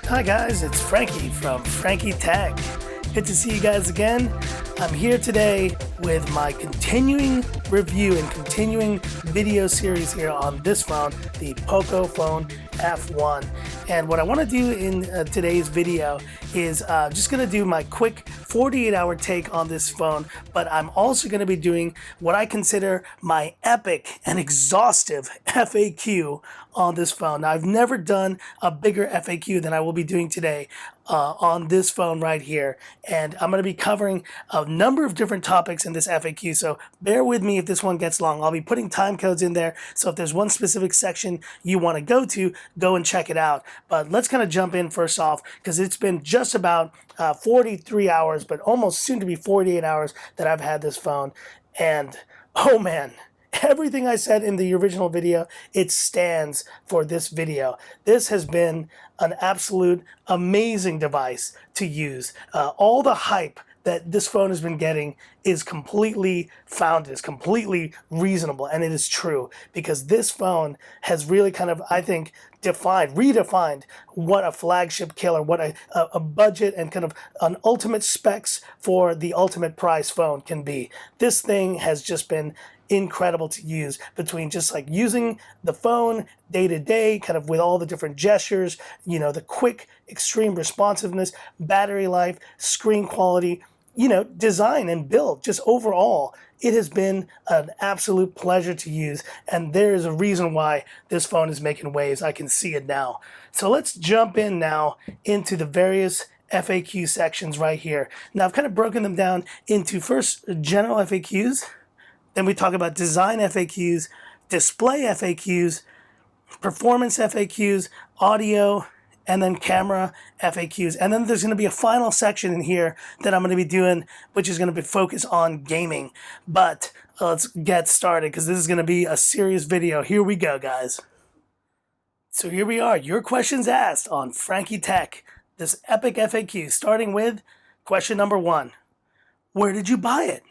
Hi guys, it's Frankie from Frankie Tech. Good to see you guys again. I'm here today with my continuing review and continuing video series here on this phone, the Pocophone F1. And what I want to do in today's video is just going to do my quick 48-hour take on this phone, but I'm also going to be doing what I consider my epic and exhaustive FAQ on this phone. Now, I've never done a bigger FAQ than I will be doing today on this phone right here, and I'm going to be covering a number of different topics in this FAQ, so bear with me if this one gets long. I'll be putting time codes in there, so if there's one specific section you want to go and check it out. But let's kind of jump in first off, because it's been just about 43 hours, but almost soon to be 48 hours that I've had this phone, and oh man, everything I said in the original video, it stands for this video. This has been an absolute amazing device to use. All the hype that this phone has been getting is completely founded, is completely reasonable, and it is true, because this phone has really kind of, I think, redefined what a flagship killer, what a budget and kind of an ultimate specs for the ultimate price phone can be. This thing has just been incredible to use, between just like using the phone day to day, kind of with all the different gestures, you know, the quick, extreme responsiveness, battery life, screen quality, you know, design and build, just overall, it has been an absolute pleasure to use, and there is a reason why this phone is making waves. I can see it now. So let's jump in now into the various FAQ sections right here. Now, I've kind of broken them down into first general FAQs, then we talk about design FAQs, display FAQs, performance FAQs, audio, and then camera FAQs. And then there's going to be a final section in here that I'm going to be doing, which is going to be focused on gaming. But let's get started, because this is going to be a serious video. Here we go, guys. So here we are, your questions asked on Frankie Tech, this epic FAQ, starting with question number 1. Where did you buy it?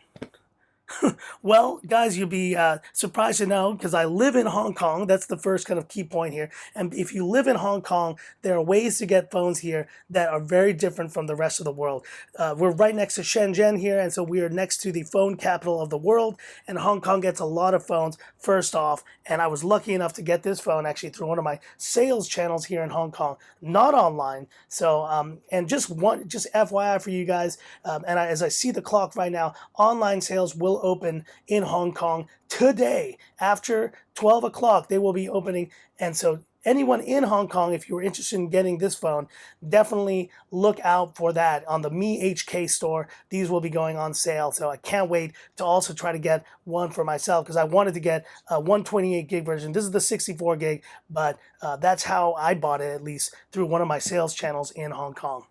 Well, guys, you'll be surprised to know, because I live in Hong Kong. That's the first kind of key point here. And if you live in Hong Kong, there are ways to get phones here that are very different from the rest of the world. We're right next to Shenzhen here, and so we are next to the phone capital of the world, and Hong Kong gets a lot of phones first off. And I was lucky enough to get this phone actually through one of my sales channels here in Hong Kong, not online. So, and just FYI for you guys, as I see the clock right now, online sales will open in Hong Kong today. After 12 o'clock, they will be opening. And so anyone in Hong Kong, if you're interested in getting this phone, definitely look out for that on the Me HK store. These will be going on sale. So I can't wait to also try to get one for myself, because I wanted to get a 128 gig version. This is the 64 gig, but that's how I bought it, at least through one of my sales channels in Hong Kong.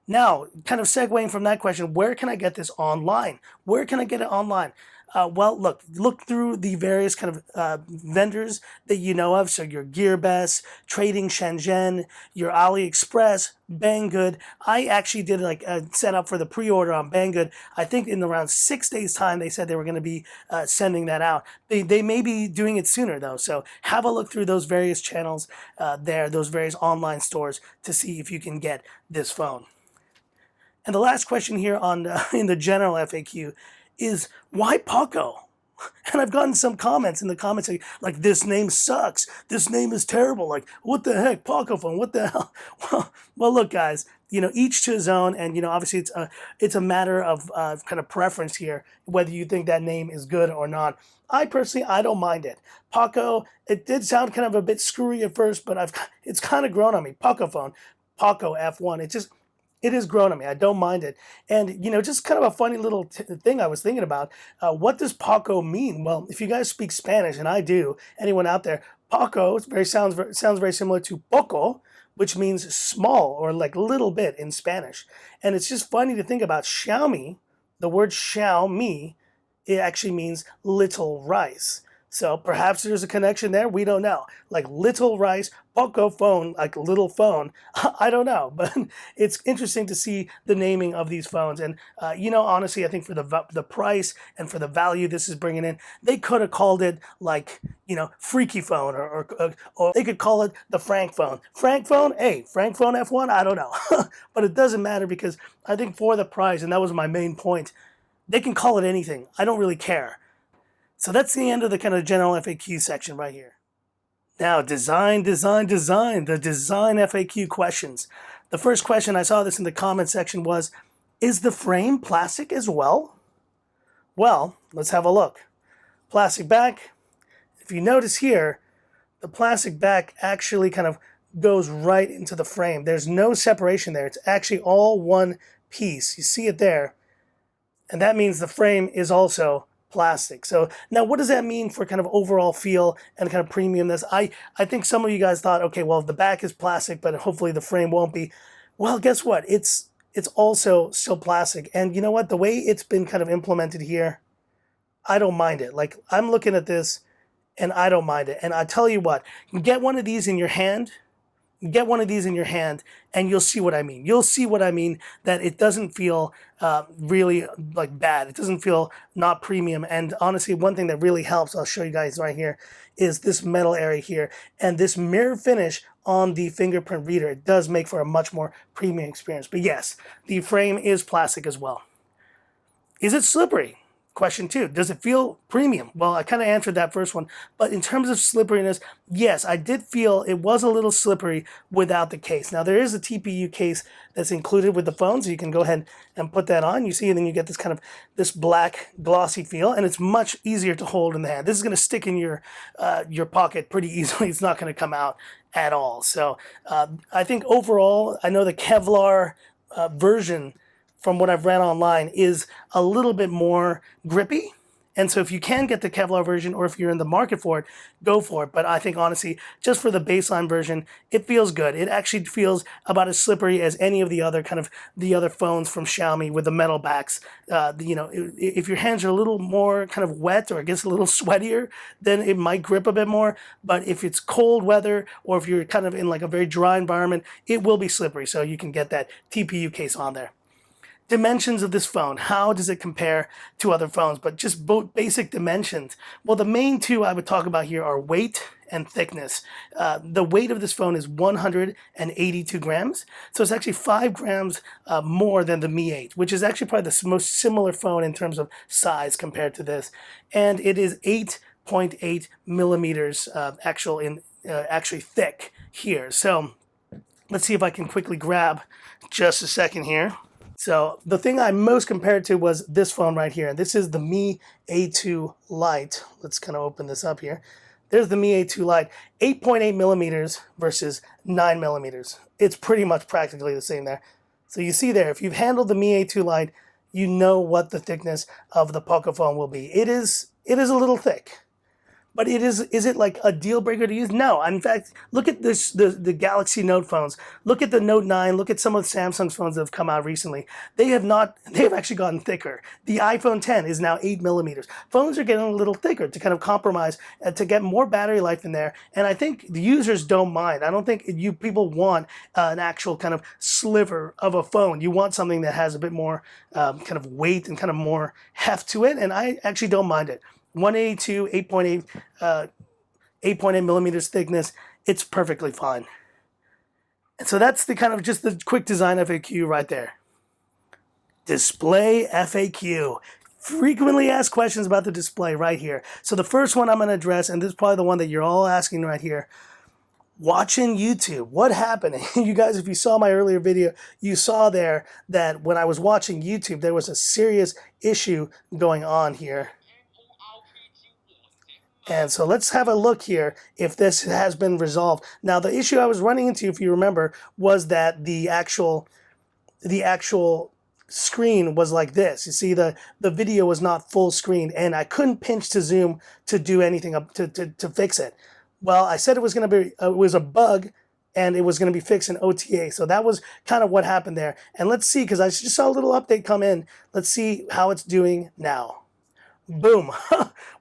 Now, kind of segueing from that question, where can I get this online? Where can I get it online? Well, look through the various kind of vendors that you know of. So your Gearbest, Trading Shenzhen, your AliExpress, Banggood. I actually did like a setup for the pre-order on Banggood. I think in around 6 days' time, they said they were going to be sending that out. They may be doing it sooner, though. So have a look through those various channels there, those various online stores, to see if you can get this phone. And the last question here on in the general FAQ is, why Poco? And I've gotten some comments in the comments like, this name sucks. This name is terrible. Like, what the heck? Pocophone, what the hell? Well, look, guys, you know, each to his own. And, you know, obviously it's a matter of kind of preference here, whether you think that name is good or not. I don't mind it. Poco, it did sound kind of a bit screwy at first, but it's kind of grown on me. Pocophone, Poco F1. It has grown on me. I don't mind it. And, you know, just kind of a funny little thing I was thinking about. What does Poco mean? Well, if you guys speak Spanish, and I do, anyone out there, Poco sounds very similar to poco, which means small or like little bit in Spanish. And it's just funny to think about Xiaomi. The word Xiaomi, it actually means little rice. So perhaps there's a connection there. We don't know. Like Little Rice, Pocophone, like little phone. I don't know, but it's interesting to see the naming of these phones. And honestly, I think for the price and for the value this is bringing in, they could have called it like Freaky Phone, or they could call it the Frank phone. Frank phone, hey, Frank phone F1. I don't know, but it doesn't matter because I think for the price, and that was my main point, they can call it anything. I don't really care. So that's the end of the kind of general FAQ section right here. Now, design, the design FAQ questions. The first question, I saw this in the comment section, was, is the frame plastic as well? Well, let's have a look. Plastic back. If you notice here, the plastic back actually kind of goes right into the frame. There's no separation there. It's actually all one piece. You see it there. And that means the frame is also plastic. So now what does that mean for kind of overall feel and kind of premiumness? I think some of you guys thought, okay, well, the back is plastic, but hopefully the frame won't be. Well, guess what? It's also still plastic. And you know what? The way it's been kind of implemented here, I don't mind it. Like, I'm looking at this and I don't mind it. And I tell you what, you get one of these in your hand, and you'll see what I mean. You'll see what I mean, that it doesn't feel really like bad. It doesn't feel not premium. And honestly, one thing that really helps, I'll show you guys right here, is this metal area here. And this mirror finish on the fingerprint reader, it does make for a much more premium experience. But yes, the frame is plastic as well. Is it slippery? Question 2, does it feel premium? Well, I kind of answered that first one, but in terms of slipperiness, yes, I did feel it was a little slippery without the case. Now, there is a TPU case that's included with the phone, so you can go ahead and put that on. You see, and then you get this kind of this black glossy feel, and it's much easier to hold in the hand. This is going to stick in your pocket pretty easily. It's not going to come out at all. So I think overall, I know the Kevlar version, from what I've read online, is a little bit more grippy. And so if you can get the Kevlar version, or if you're in the market for it, go for it. But I think honestly, just for the baseline version, it feels good. It actually feels about as slippery as any of the other phones from Xiaomi with the metal backs. If your hands are a little more kind of wet, or it gets a little sweatier, then it might grip a bit more. But if it's cold weather, or if you're kind of in like a very dry environment, it will be slippery. So you can get that TPU case on there. Dimensions of this phone. How does it compare to other phones? But just both basic dimensions. Well, the main two I would talk about here are weight and thickness. The weight of this phone is 182 grams. So it's actually 5 grams more than the Mi 8, which is actually probably the most similar phone in terms of size compared to this. And it is 8.8 millimeters actually thick here. So let's see if I can quickly grab just a second here. So the thing I most compared to was this phone right here. This is the Mi A2 Lite. Let's kind of open this up here. There's the Mi A2 Lite, 8.8 millimeters versus 9 millimeters. It's pretty much practically the same there. So you see there, if you've handled the Mi A2 Lite, you know what the thickness of the Pocophone will be. It is a little thick. But is it like a deal breaker to use? No. In fact, look at this, the Galaxy Note phones. Look at the Note 9. Look at some of Samsung's phones that have come out recently. They have actually gotten thicker. The iPhone 10 is now 8 millimeters. Phones are getting a little thicker to kind of compromise, to get more battery life in there. And I think the users don't mind. I don't think you people want an actual kind of sliver of a phone. You want something that has a bit more kind of weight and kind of more heft to it. And I actually don't mind it. 182, 8.8 millimeters thickness, it's perfectly fine. And so that's the kind of just the quick design FAQ right there. Display FAQ. Frequently asked questions about the display right here. So the first one I'm going to address, and this is probably the one that you're all asking right here. Watching YouTube. What happened? You guys, if you saw my earlier video, you saw there that when I was watching YouTube, there was a serious issue going on here. And so let's have a look here if this has been resolved. Now, the issue I was running into, if you remember, was that the actual screen was like this. You see, the video was not full screen, and I couldn't pinch to zoom to do anything up to fix it. Well, I said it was going to be it was a bug, and it was going to be fixed in OTA. So that was kind of what happened there. And let's see, because I just saw a little update come in. Let's see how it's doing now. Boom.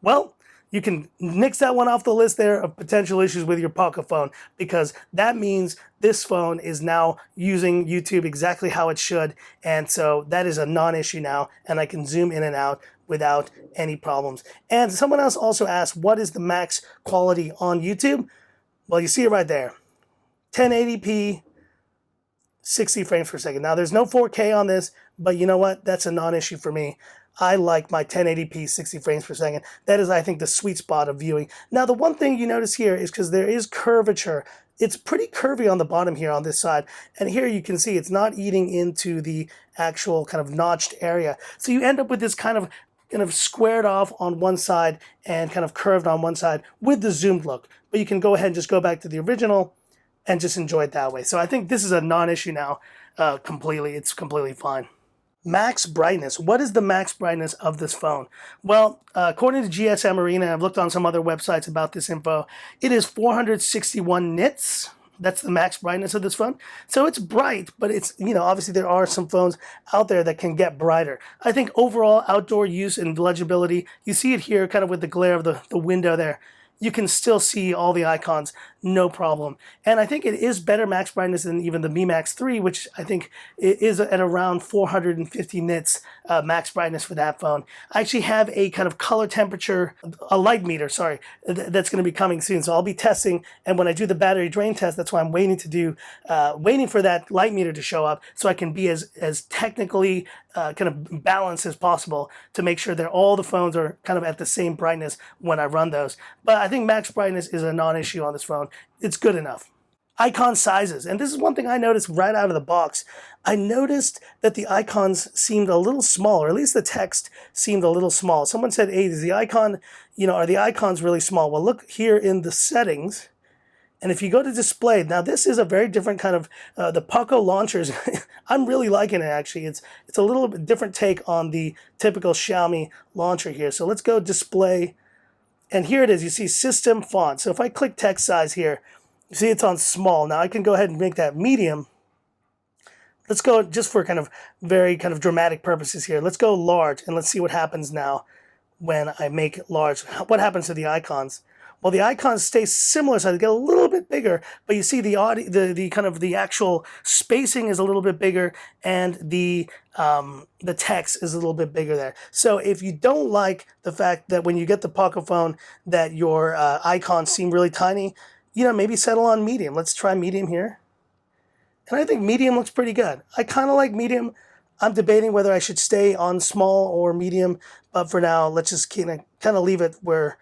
Well, you can nix that one off the list there of potential issues with your Pocophone, because that means this phone is now using YouTube exactly how it should. And so that is a non-issue now, and I can zoom in and out without any problems. And someone else also asked, what is the max quality on YouTube? Well, you see it right there. 1080p, 60 frames per second. Now, there's no 4K on this, but you know what? That's a non-issue for me. I like my 1080p 60 frames per second. That is, I think, the sweet spot of viewing. Now, the one thing you notice here is because there is curvature. It's pretty curvy on the bottom here on this side. And here you can see it's not eating into the actual kind of notched area. So you end up with this kind of squared off on one side and kind of curved on one side with the zoomed look. But you can go ahead and just go back to the original and just enjoy it that way. So I think this is a non-issue now completely. It's completely fine. Max brightness. What is the max brightness of this phone? Well, according to GSM Arena, I've looked on some other websites about this info, it is 461 nits. That's the max brightness of this phone. So it's bright, but it's, obviously there are some phones out there that can get brighter. I think overall outdoor use and legibility, you see it here kind of with the glare of the window there. You can still see all the icons, no problem. And I think it is better max brightness than even the Mi Max 3, which I think is at around 450 nits max brightness for that phone. I actually have a kind of color temperature, a light meter, sorry, that's going to be coming soon. So I'll be testing, and when I do the battery drain test, that's why I'm waiting for that light meter to show up so I can be as technically kind of balanced as possible to make sure that all the phones are kind of at the same brightness when I run those. But I think max brightness is a non-issue on this phone. It's good enough. Icon sizes, and this is one thing I noticed right out of the box. I noticed that the icons seemed a little small, or at least the text seemed a little small. Someone said, hey, is the icon, are the icons really small? Well, look here in the settings. And if you go to display, now this is a very different kind of, the Poco launchers, I'm really liking it actually. It's a little bit different take on the typical Xiaomi launcher here. So let's go display, and here it is, you see system font. So if I click text size here, you see it's on small. Now I can go ahead and make that medium. Let's go, just for kind of very kind of dramatic purposes here, let's go large, and let's see what happens now when I make large. What happens to the icons? Well, the icons stay similar, so they get a little bit bigger, but you see the kind of the actual spacing is a little bit bigger, and the text is a little bit bigger there. So if you don't like the fact that when you get the Pocophone that your icons seem really tiny, maybe settle on medium. Let's try medium here. And I think medium looks pretty good. I kind of like medium. I'm debating whether I should stay on small or medium, but for now, let's just kind of leave it where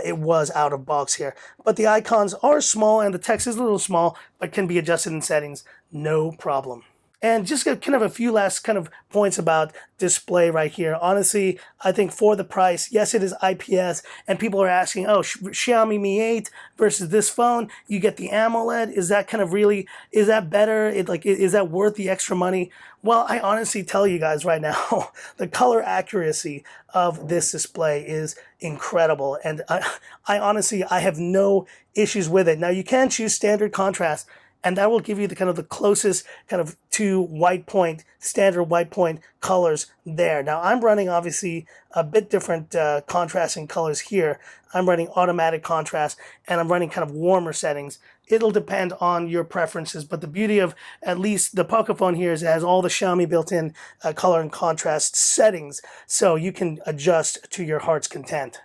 it was out of box here. But the icons are small and the text is a little small, but can be adjusted in settings, no problem. And just kind of a few last kind of points about display right here. Honestly, I think for the price, yes, it is IPS, and people are asking, oh, Xiaomi Mi 8 versus this phone, you get the AMOLED. Is that kind of really, is that better? Is that worth the extra money? Well, I honestly tell you guys right now, the color accuracy of this display is incredible. And I honestly, I have no issues with it. Now, you can choose standard contrast, and that will give you the kind of the closest kind of to white point, standard white point colors there. Now I'm running obviously a bit different contrasting colors here. I'm running automatic contrast, and I'm running kind of warmer settings. It'll depend on your preferences, but the beauty of at least the Pocophone here is it has all the Xiaomi built-in color and contrast settings, so you can adjust to your heart's content.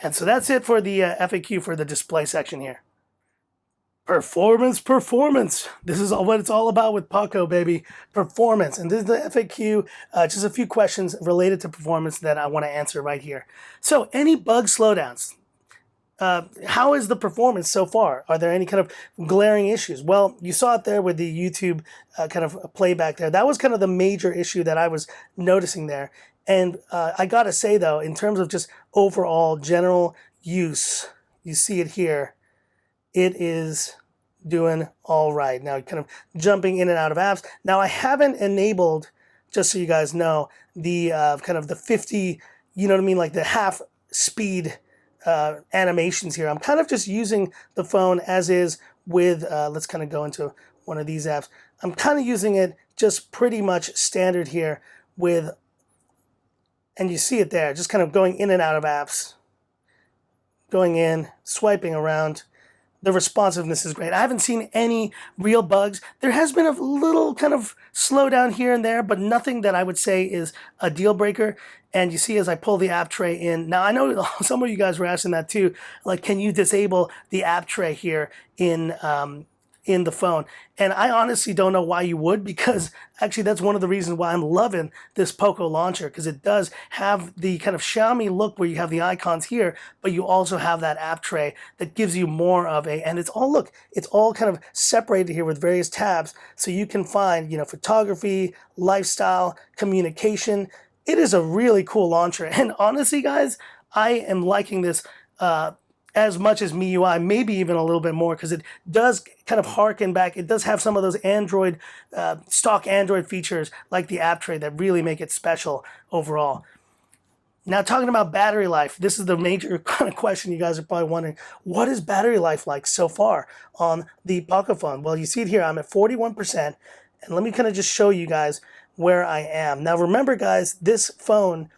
And so that's it for the FAQ for the display section here. Performance. This is what it's all about with Poco, baby. Performance. And this is the FAQ, just a few questions related to performance that I want to answer right here. So, any bug slowdowns? How is the performance so far? Are there any kind of glaring issues? Well, you saw it there with the YouTube kind of playback there. That was kind of the major issue that I was noticing there. And I gotta say though, in terms of just overall general use, you see it here, it is doing all right. Now, kind of jumping in and out of apps. Now, I haven't enabled, just so you guys know, the kind of the 50, you know what I mean, like the half speed animations here. I'm kind of just using the phone as is with, let's kind of go into one of these apps. I'm kind of using it just pretty much standard here with, and you see it there, just kind of going in and out of apps. going in, swiping around. The responsiveness is great. I haven't seen any real bugs. There has been a little kind of slowdown here and there, but nothing that I would say is a deal breaker. And you see as I pull the app tray in, now I know some of you guys were asking that too, like can you disable the app tray here in the phone? And I honestly don't know why you would, because actually that's one of the reasons why I'm loving this Poco launcher, because it does have the kind of Xiaomi look where you have the icons here, but you also have that app tray that gives you more of a, and it's all, look, it's all kind of separated here with various tabs, so you can find, you know, photography, lifestyle, communication. It is a really cool launcher, and honestly guys, I am liking this as much as MIUI, maybe even a little bit more, because it does kind of harken back. It does have some of those Android, stock Android features like the app tray that really make it special overall. Now, talking about battery life, this is the major kind of question you guys are probably wondering. What is battery life like so far on the Pocophone? Well, you see it here. I'm at 41%, and let me kind of just show you guys where I am. Now, remember, guys, this phone,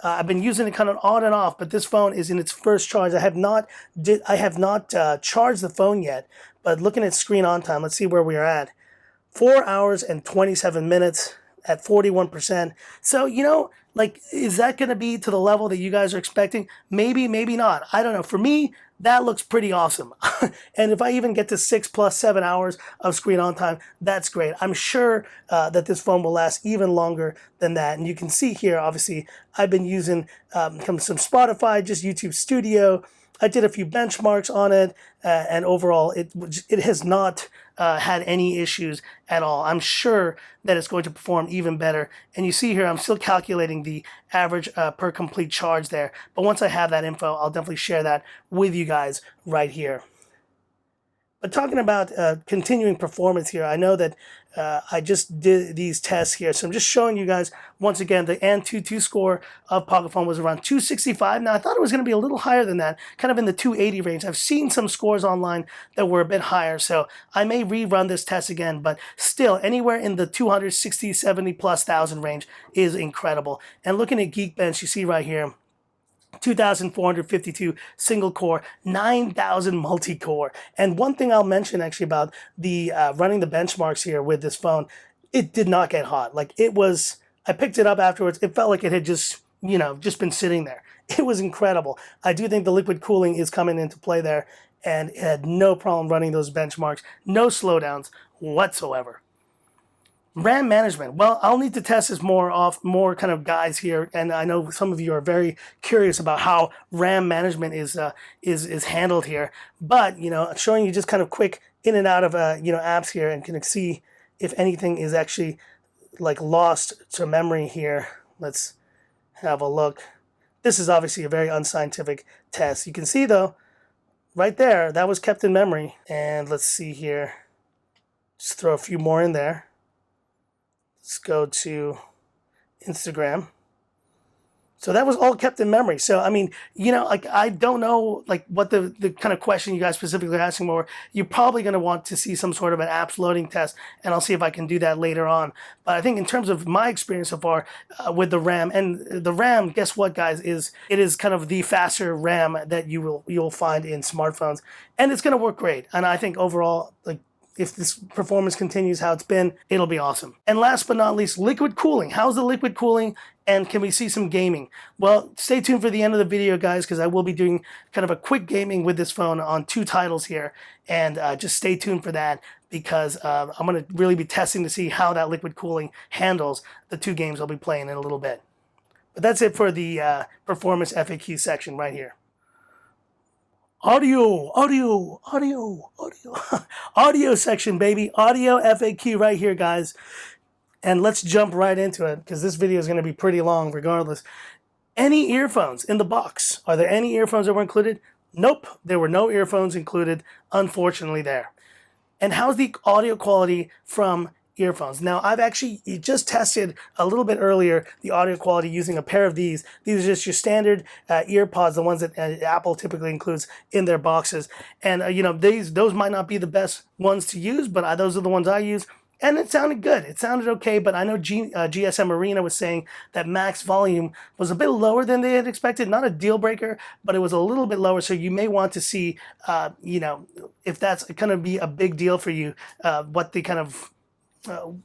I've been using it kind of on and off, but this phone is in its first charge. I have not charged the phone yet, but looking at screen on time, let's see where we are at. 4 hours and 27 minutes at 41%. So, you know, like, is that going to be to the level that you guys are expecting? Maybe, maybe not. I don't know. For me, that looks pretty awesome. And if I even get to 6 plus 7 hours of screen on time, that's great. I'm sure that this phone will last even longer than that. And you can see here, obviously, I've been using some Spotify, just YouTube Studio. I did a few benchmarks on it, and overall, it has not had any issues at all. I'm sure that it's going to perform even better. And you see here, I'm still calculating the average per complete charge there. But once I have that info, I'll definitely share that with you guys right here. But talking about continuing performance here, I know that I just did these tests here. So I'm just showing you guys, once again, the Antutu score of Pocophone was around 265. Now, I thought it was going to be a little higher than that, kind of in the 280 range. I've seen some scores online that were a bit higher, so I may rerun this test again. But still, anywhere in the 260, 70 plus thousand range is incredible. And looking at Geekbench, you see right here, 2,452 single core, 9,000 multi-core. And one thing I'll mention actually about the running the benchmarks here with this phone, it did not get hot. Like, it was, I picked it up afterwards, it felt like it had just, you know, just been sitting there. It was incredible. I do think the liquid cooling is coming into play there, and it had no problem running those benchmarks, no slowdowns whatsoever. RAM management. Well, I'll need to test this more kind of guys here, and I know some of you are very curious about how RAM management is handled here. But, you know, showing you just kind of quick in and out of you know, apps here, and can see if anything is actually like lost to memory here. Let's have a look. This is obviously a very unscientific test. You can see though, right there, that was kept in memory. And let's see here. Just throw a few more in there. Let's go to Instagram. So that was all kept in memory. So, I mean, you know, like, I don't know, like, what the kind of question you guys specifically are asking for. You're probably going to want to see some sort of an apps loading test, and I'll see if I can do that later on. But I think in terms of my experience so far with the RAM, and the RAM, guess what, guys, it is kind of the faster RAM that you'll find in smartphones, and it's going to work great. And I think overall, like, if this performance continues how it's been, it'll be awesome. And last but not least, liquid cooling. How's the liquid cooling, and can we see some gaming? Well, stay tuned for the end of the video, guys, because I will be doing kind of a quick gaming with this phone on 2 titles here, and just stay tuned for that, because I'm going to really be testing to see how that liquid cooling handles the 2 games I'll be playing in a little bit. But that's it for the performance FAQ section right here. Audio section, baby. Audio FAQ right here, guys. And let's jump right into it, because this video is going to be pretty long regardless. Any earphones in the box? Are there any earphones that were included? Nope, there were no earphones included, unfortunately, there. And how's the audio quality from earphones? Now, I've actually just tested a little bit earlier the audio quality using a pair of these. These are just your standard earpods, the ones that Apple typically includes in their boxes. And you know, those might not be the best ones to use, but those are the ones I use. and it sounded good. It sounded okay, but I know GSM Arena was saying that max volume was a bit lower than they had expected. Not a deal breaker, but it was a little bit lower. So you may want to see, if that's going to be a big deal for you, what the kind of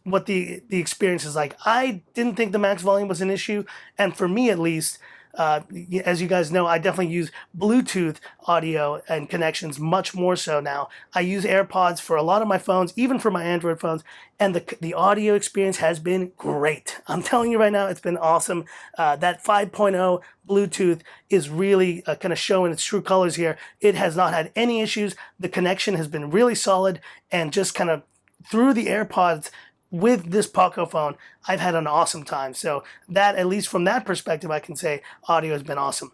what the experience is like. I didn't think the max volume was an issue, and for me at least, as you guys know, I definitely use Bluetooth audio and connections much more so now. I use AirPods for a lot of my phones, even for my Android phones, and the audio experience has been great. I'm telling you right now, it's been awesome. That 5.0 Bluetooth is really kind of showing its true colors here. It has not had any issues. The connection has been really solid, and just kind of through the AirPods with this Pocophone, I've had an awesome time. So that, at least from that perspective, I can say audio has been awesome.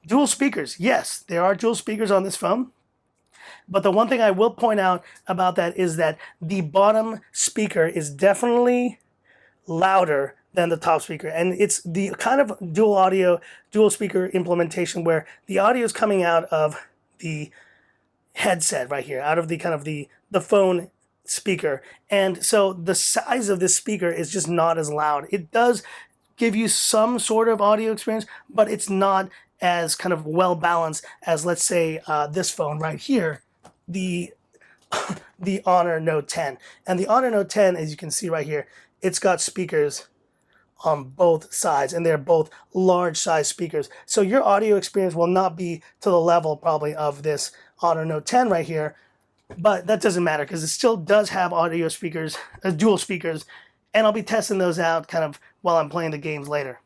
Dual speakers. Yes, there are dual speakers on this phone. But the one thing I will point out about that is that the bottom speaker is definitely louder than the top speaker. And it's the kind of dual speaker implementation where the audio is coming out of the headset right here, out of the kind of the phone speaker, and so the size of this speaker is just not as loud. It does give you some sort of audio experience, but it's not as kind of well balanced as, let's say, this phone right here, the Honor Note 10. And the Honor Note 10, as you can see right here, it's got speakers on both sides, and they're both large size speakers. So your audio experience will not be to the level probably of this Honor Note 10 right here. But that doesn't matter because it still does have audio speakers, dual speakers, and I'll be testing those out kind of while I'm playing the games later.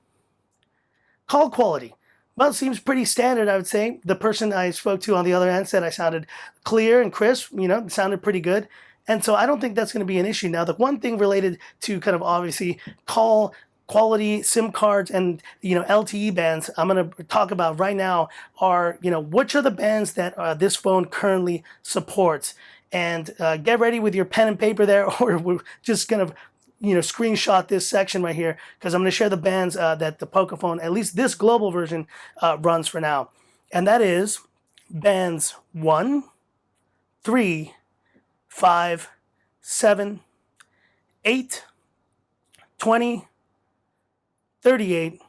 Call quality. Well, it seems pretty standard, I would say. The person I spoke to on the other end said I sounded clear and crisp, it sounded pretty good. And so I don't think that's going to be an issue. Now, the one thing related to kind of obviously call quality, SIM cards, and LTE bands I'm going to talk about right now are, which are the bands that this phone currently supports. And get ready with your pen and paper there, or we're just going to screenshot this section right here, because I'm going to share the bands that the Pocophone, at least this global version, runs for now. And that is bands 1, 3, 5, 7, 8, 20, 38,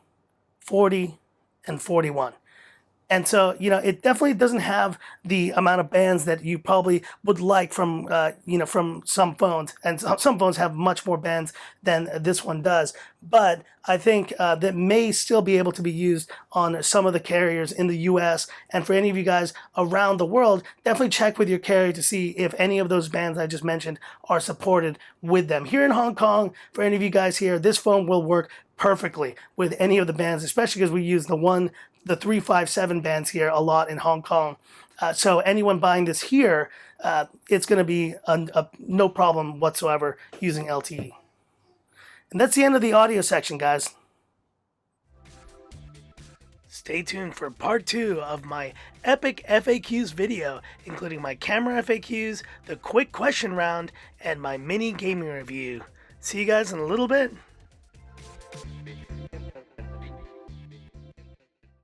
40, and 41. And so, it definitely doesn't have the amount of bands that you probably would like from, from some phones. And some phones have much more bands than this one does. But I think that may still be able to be used on some of the carriers in the US. And for any of you guys around the world, definitely check with your carrier to see if any of those bands I just mentioned are supported with them. Here in Hong Kong, for any of you guys here, this phone will work perfectly with any of the bands, especially because we use the 357 bands here a lot in Hong Kong. So anyone buying this here, it's going to be no problem whatsoever using LTE. And that's the end of the audio section, guys. Stay tuned for part 2 of my epic FAQs video, including my camera FAQs, the quick question round, and my mini gaming review. See you guys in a little bit.